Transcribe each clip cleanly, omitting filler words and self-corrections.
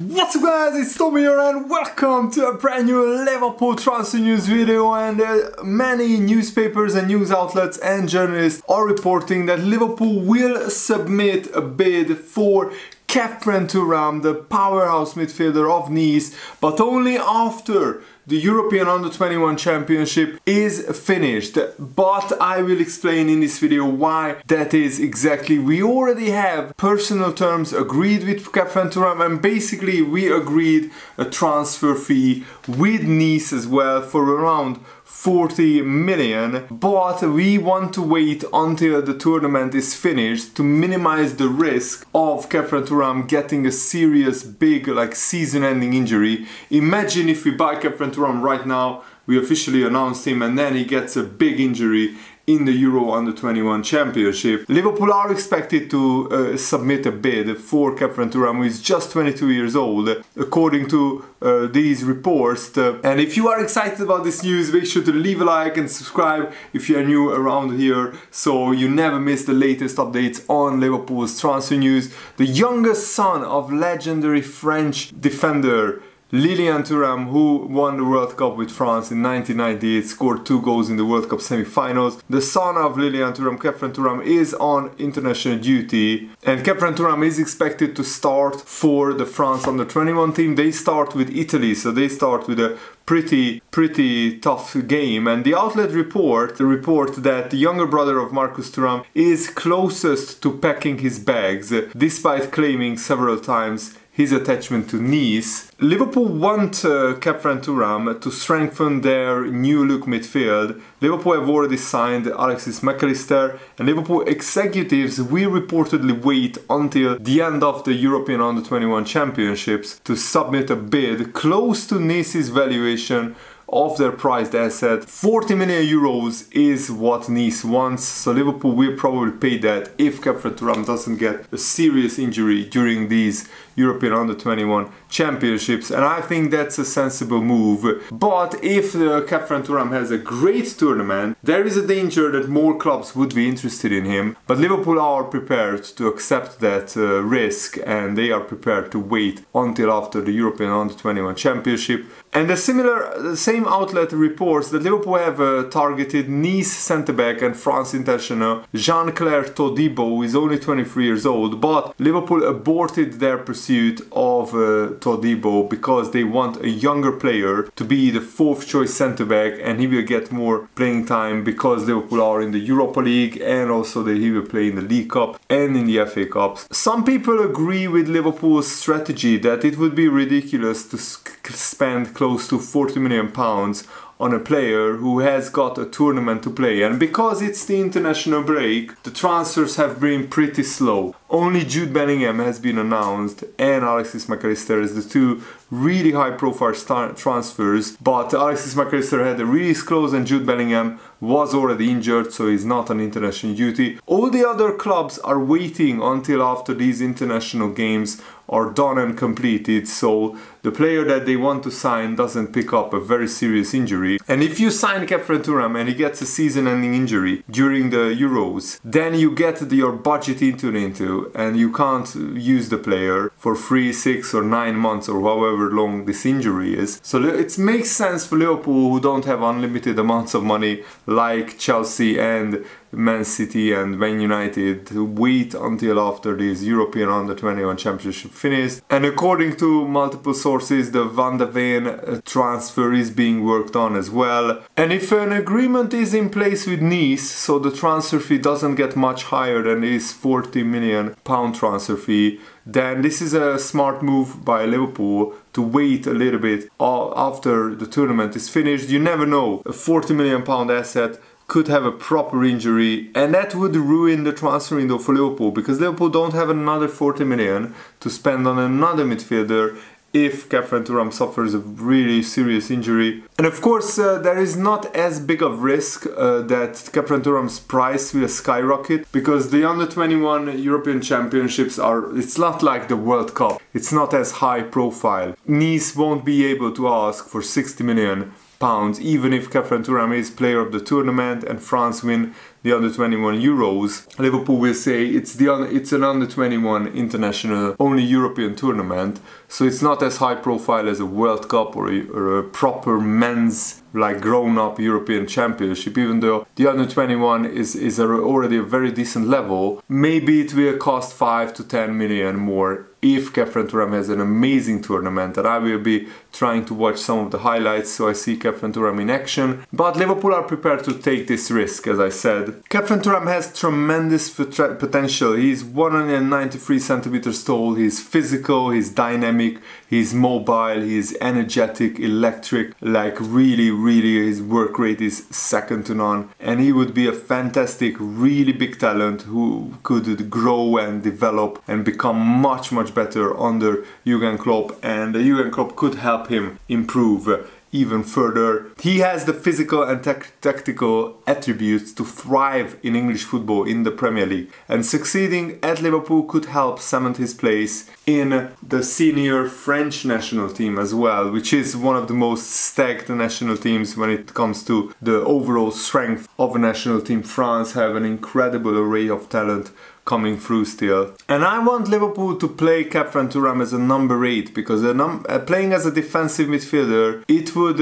What's up guys, it's Tommy here and welcome to a brand new Liverpool transfer news video. And many newspapers and news outlets and journalists are reporting that Liverpool will submit a bid for Khephren Thuram, the powerhouse midfielder of Nice, but only after the European Under-21 Championship is finished. But I will explain in this video why that is exactly. We already have personal terms agreed with Khephren Thuram, and basically we agreed a transfer fee with Nice as well for around 40 million, but we want to wait until the tournament is finished to minimize the risk of Khephren Thuram getting a serious big season-ending injury. Imagine if we buy Khephren Thuram right now, we officially announced him, and then he gets a big injury in the Euro Under-21 Championship. Liverpool are expected to submit a bid for Khephren Thuram, who is just 22 years old, according to these reports. And if you are excited about this news, make sure to leave a like and subscribe if you are new around here, so you never miss the latest updates on Liverpool's transfer news. The youngest son of legendary French defender Khephren Thuram, who won the World Cup with France in 1998, scored 2 goals in the World Cup semi-finals. The son of Khephren Thuram, is on international duty, and Khephren Thuram is expected to start for the France Under-21 team. They start with Italy, so they start with a pretty tough game. And the outlet report that the younger brother of Marcus Thuram is closest to packing his bags, despite claiming several times his attachment to Nice. Liverpool want Khephren Thuram to strengthen their new look midfield. Liverpool have already signed Alexis McAllister, and Liverpool executives will reportedly wait until the end of the European Under-21 Championships to submit a bid close to Nice's valuation of their prized asset. 40 million euros is what Nice wants, so Liverpool will probably pay that if Khephren Thuram doesn't get a serious injury during these European Under-21 Championships, and I think that's a sensible move. But if Khephren Thuram has a great tournament, there is a danger that more clubs would be interested in him, but Liverpool are prepared to accept that risk, and they are prepared to wait until after the European Under-21 Championship. And the same outlet reports that Liverpool have targeted Nice centre-back and France international Jean-Claire Todibo, who is only 23 years old, but Liverpool aborted their pursuit of Todibo because they want a younger player to be the 4th choice centre-back, and he will get more playing time because Liverpool are in the Europa League, and also that he will play in the League Cup and in the FA Cups. Some people agree with Liverpool's strategy that it would be ridiculous to spend close to 40 million pounds on a player who has got a tournament to play, and because it's the international break, the transfers have been pretty slow. Only Jude Bellingham has been announced and Alexis McAllister as the 2 really high profile transfers, but Alexis McAllister had a release clause and Jude Bellingham was already injured, so he's not on international duty. All the other clubs are waiting until after these international games are done and completed, so the player that they want to sign doesn't pick up a very serious injury. And if you sign Khephren Thuram and he gets a season-ending injury during the Euros, then you get your budget into, and you can't use the player for 3, 6 or 9 months or however long this injury is. So it makes sense for Liverpool, who don't have unlimited amounts of money like Chelsea and Man City and Man United, to wait until after this European Under-21 Championship finished. And according to multiple sources, the Van de Ven transfer is being worked on as well. And if an agreement is in place with Nice, so the transfer fee doesn't get much higher than this 40 million pound transfer fee, then this is a smart move by Liverpool to wait a little bit after the tournament is finished. You never know, a 40 million pound asset could have a proper injury, and that would ruin the transfer window for Liverpool, because Liverpool don't have another 40 million to spend on another midfielder if Khephren Thuram suffers a really serious injury. And of course there is not as big of risk that Khephren Thuram's price will skyrocket, because the Under-21 European Championships it's not like the World Cup, it's not as high profile. Nice won't be able to ask for 60 million even if Khephren Thuram is player of the tournament and France win the under-21 Euros, Liverpool will say it's an under-21 international, only European tournament, so it's not as high profile as a World Cup or a proper men's, like, grown-up European Championship. Even though the under-21 is already a very decent level, maybe it will cost 5 to 10 million more if Khephren Thuram has an amazing tournament, and I will be trying to watch some of the highlights so I see Khephren Thuram in action. But Liverpool are prepared to take this risk, as I said. Khephren Thuram has tremendous potential. He's 193 centimeters tall, he's physical, he's dynamic, he's mobile, he's energetic, electric, like really his work rate is second to none, and he would be a fantastic, really big talent who could grow and develop and become much better under Jurgen Klopp, and Jurgen Klopp could help him improve even further. He has the physical and tactical attributes to thrive in English football in the Premier League, and succeeding at Liverpool could help cement his place in the senior French national team as well, which is one of the most stacked national teams when it comes to the overall strength of a national team. France have an incredible array of talent coming through still. And I want Liverpool to play Khephren Thuram as a number 8, because playing as a defensive midfielder, it would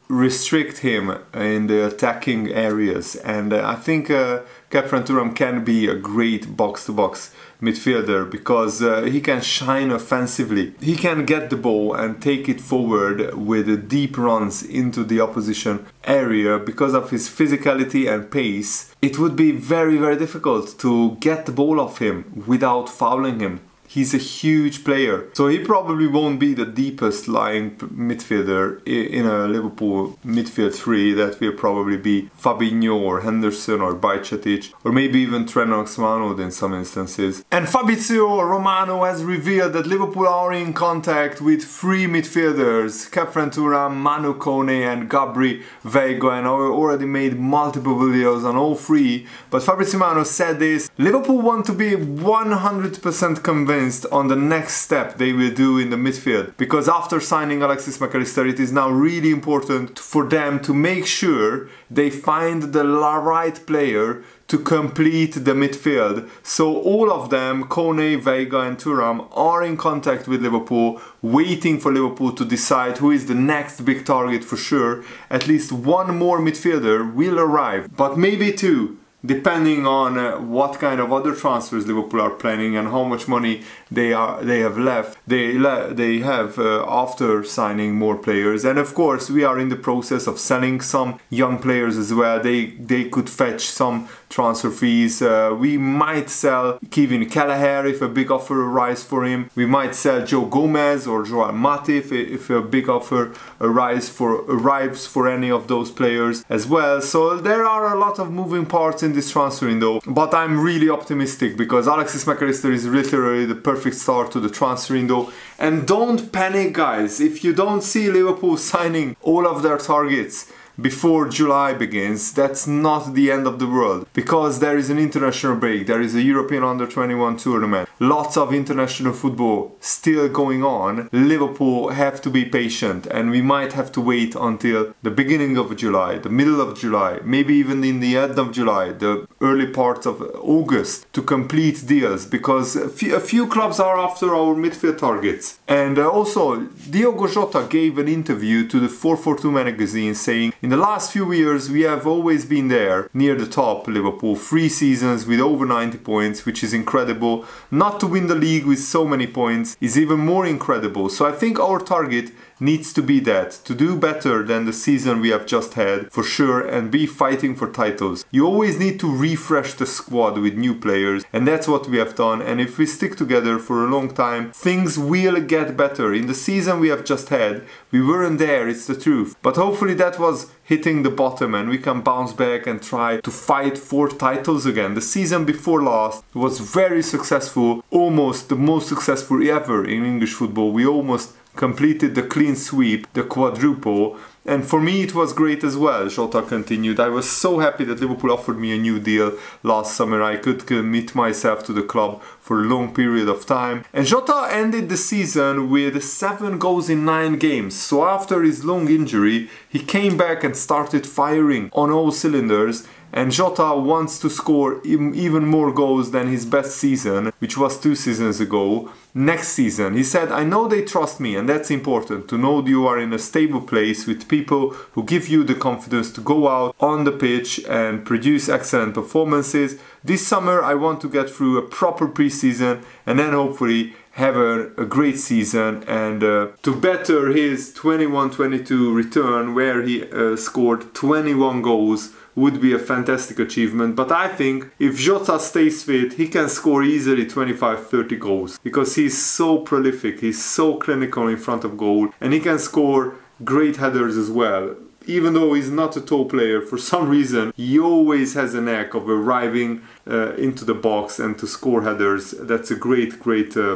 restrict him in the attacking areas, and I think Khephren Thuram can be a great box-to-box midfielder because he can shine offensively. He can get the ball and take it forward with deep runs into the opposition area. Because of his physicality and pace, it would be very difficult to get the ball off him without fouling him. He's a huge player, so he probably won't be the deepest lying midfielder in a Liverpool midfield three. That will probably be Fabinho or Henderson or Bajcetic, or maybe even Trent Alexander-Arnold in some instances. And Fabrizio Romano has revealed that Liverpool are in contact with 3 midfielders, Khephren Thuram, Manu Kone and Gabri Veiga, and I already made multiple videos on all 3, but Fabrizio Romano said this: Liverpool want to be 100% convinced on the next step they will do in the midfield, because after signing Alexis Mac Allister, it is now really important for them to make sure they find the right player to complete the midfield. So all of them, Kone, Veiga and Thuram, are in contact with Liverpool, waiting for Liverpool to decide who is the next big target for sure. At least 1 more midfielder will arrive, but maybe 2. Depending on what kind of other transfers Liverpool are planning and how much money they have left, they have after signing more players. And of course, we are in the process of selling some young players as well. They could fetch some transfer fees. We might sell Kevin Kelleher if a big offer arrives for him. We might sell Joe Gomez or Joel Matip if a big offer arrives for any of those players as well. So there are a lot of moving parts in this transfer window, but I'm really optimistic because Alexis Mac Allister is literally the perfect start to the transfer window. And don't panic, guys, if you don't see Liverpool signing all of their targets before July begins. That's not the end of the world, because there is an international break, there is a European Under-21 tournament, lots of international football still going on. Liverpool have to be patient, and we might have to wait until the beginning of July, the middle of July, maybe even in the end of July, the early part of August, to complete deals, because a few clubs are after our midfield targets. And also, Diogo Jota gave an interview to the 442 magazine saying, in the last few years we have always been there, near the top, Liverpool. 3 seasons with over 90 points, which is incredible. Not to win the league with so many points is even more incredible. So I think our target needs to be that, to do better than the season we have just had, for sure, and be fighting for titles. You always need to refresh the squad with new players, and that's what we have done. And if we stick together for a long time, things will get better. In the season we have just had, we weren't there, it's the truth. But hopefully that was hitting the bottom and we can bounce back and try to fight for titles again. The season before last was very successful, almost the most successful ever in English football. We almost completed the clean sweep, the quadruple, and for me it was great as well. Jota continued. I was so happy that Liverpool offered me a new deal last summer. I could commit myself to the club for a long period of time. And Jota ended the season with 7 goals in 9 games. So after his long injury, he came back and started firing on all cylinders, and Jota wants to score even more goals than his best season, which was 2 seasons ago, next season. He said, I know they trust me, and that's important, to know you are in a stable place with people who give you the confidence to go out on the pitch and produce excellent performances. This summer I want to get through a proper pre-season and then hopefully have a great season, and to better his 21-22 return where he scored 21 goals would be a fantastic achievement. But I think if Jota stays fit, he can score easily 25-30 goals, because he's so prolific, he's so clinical in front of goal, and he can score great headers as well. Even though he's not a top player, for some reason he always has a knack of arriving into the box and to score headers. That's a great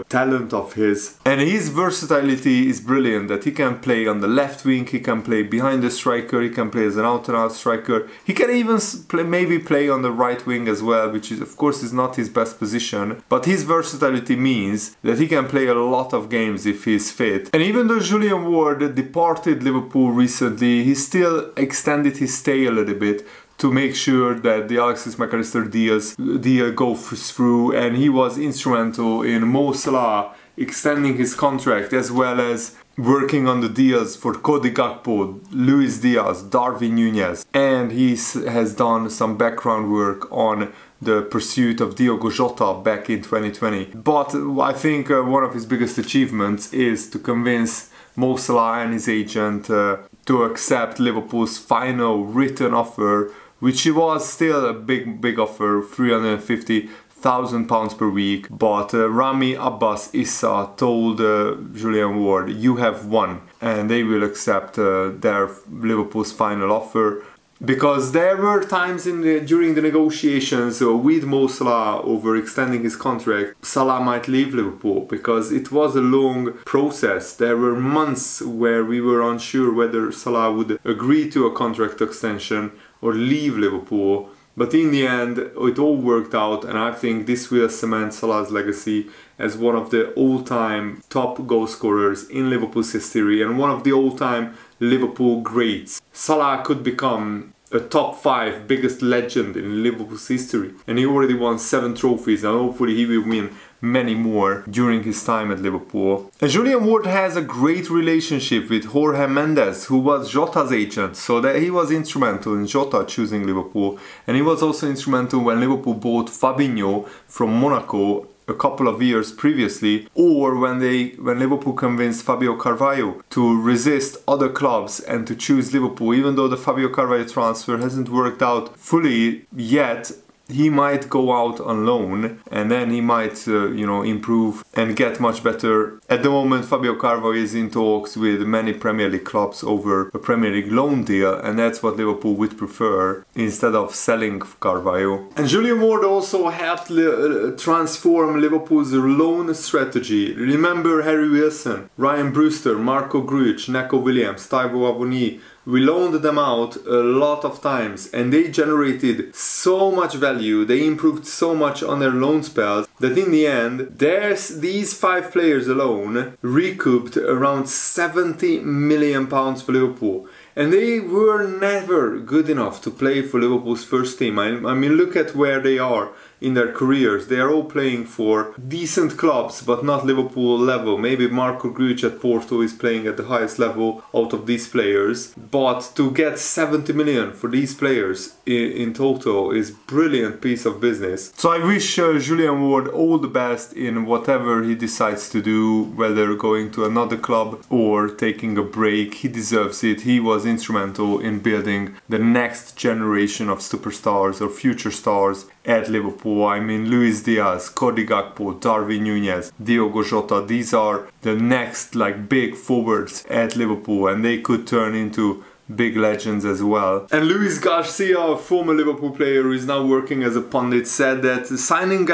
talent of his. And his versatility is brilliant, that he can play on the left wing, he can play behind the striker, he can play as an out-and-out striker, he can even maybe play on the right wing as well, which is of course is not his best position, but his versatility means that he can play a lot of games if he's fit. And even though Julian Ward departed Liverpool recently, he still extended his stay a little bit to make sure that the Alexis Mac Allister deal goes through, and he was instrumental in Mo Salah extending his contract, as well as working on the deals for Cody Gakpo, Luis Diaz, Darwin Núñez, and he has done some background work on the pursuit of Diogo Jota back in 2020. But I think one of his biggest achievements is to convince Mo Salah and his agent to accept Liverpool's final written offer, which was still a big offer, £350,000 per week. But Rami Abbas Issa told Julian Ward, you have won, and they will accept their Liverpool's final offer. Because there were times during the negotiations with Mo Salah over extending his contract, Salah might leave Liverpool, because it was a long process. There were months where we were unsure whether Salah would agree to a contract extension or leave Liverpool. But in the end, it all worked out, and I think this will cement Salah's legacy as one of the all-time top goal scorers in Liverpool's history and one of the all-time Liverpool greats. Salah could become a top 5 biggest legend in Liverpool's history, and he already won 7 trophies, and hopefully he will win many more during his time at Liverpool. And Julian Ward has a great relationship with Jorge Mendes, who was Jota's agent, so that he was instrumental in Jota choosing Liverpool, and he was also instrumental when Liverpool bought Fabinho from Monaco a couple of years previously, or when Liverpool convinced Fabio Carvalho to resist other clubs and to choose Liverpool. Even though the Fabio Carvalho transfer hasn't worked out fully yet, he might go out on loan, and then he might improve and get much better. At the moment, Fabio Carvalho is in talks with many Premier League clubs over a Premier League loan deal, and that's what Liverpool would prefer instead of selling Carvalho. And Julian Ward also helped transform Liverpool's loan strategy. Remember Harry Wilson, Ryan Brewster, Marco Grujic, Neco Williams, Taiwo Awoniyi. We loaned them out a lot of times, and they generated so much value, they improved so much on their loan spells, that in the end, these 5 players alone recouped around £70 million for Liverpool. And they were never good enough to play for Liverpool's first team. I mean, look at where they are in their careers. They are all playing for decent clubs, but not Liverpool level. Maybe Marco Grujic at Porto is playing at the highest level out of these players. But to get 70 million for these players in total is brilliant piece of business. So I wish Julian Ward all the best in whatever he decides to do, whether going to another club or taking a break. He deserves it. He was instrumental in building the next generation of superstars or future stars at Liverpool. I mean, Luis Diaz, Cody Gakpo, Darwin Núñez, Diogo Jota, these are the next big forwards at Liverpool, and they could turn into big legends as well. And Luis Garcia, a former Liverpool player who is now working as a pundit, said that signing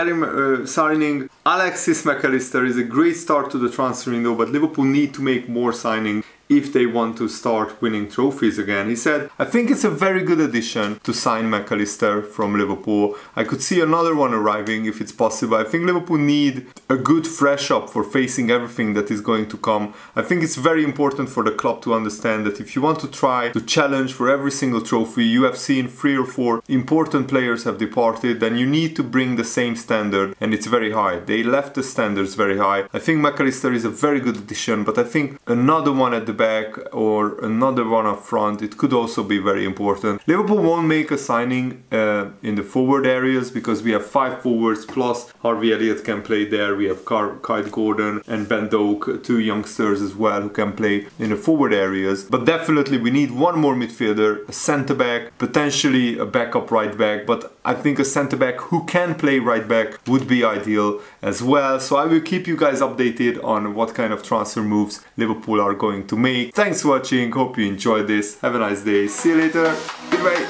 Alexis Mac Allister is a great start to the transfer window, but Liverpool need to make more signings if they want to start winning trophies again. He said, I think it's a very good addition to sign McAllister from Liverpool. I could see another one arriving if it's possible. I think Liverpool need a good fresh up for facing everything that is going to come. I think it's very important for the club to understand that if you want to try to challenge for every single trophy, you have seen 3 or 4 important players have departed, then you need to bring the same standard, and it's very high. They left the standards very high. I think McAllister is a very good addition, but I think another one at the back or another one up front, it could also be very important. Liverpool won't make a signing in the forward areas because we have 5 forwards plus Harvey Elliott can play there. We have Kyle Gordon and Ben Doak, 2 youngsters as well who can play in the forward areas. But definitely we need one more midfielder, a centre back, potentially a backup right back, but I think a centre back who can play right back would be ideal as well. So I will keep you guys updated on what kind of transfer moves Liverpool are going to make. Thanks for watching, hope you enjoyed this. Have a nice day, see you later, goodbye.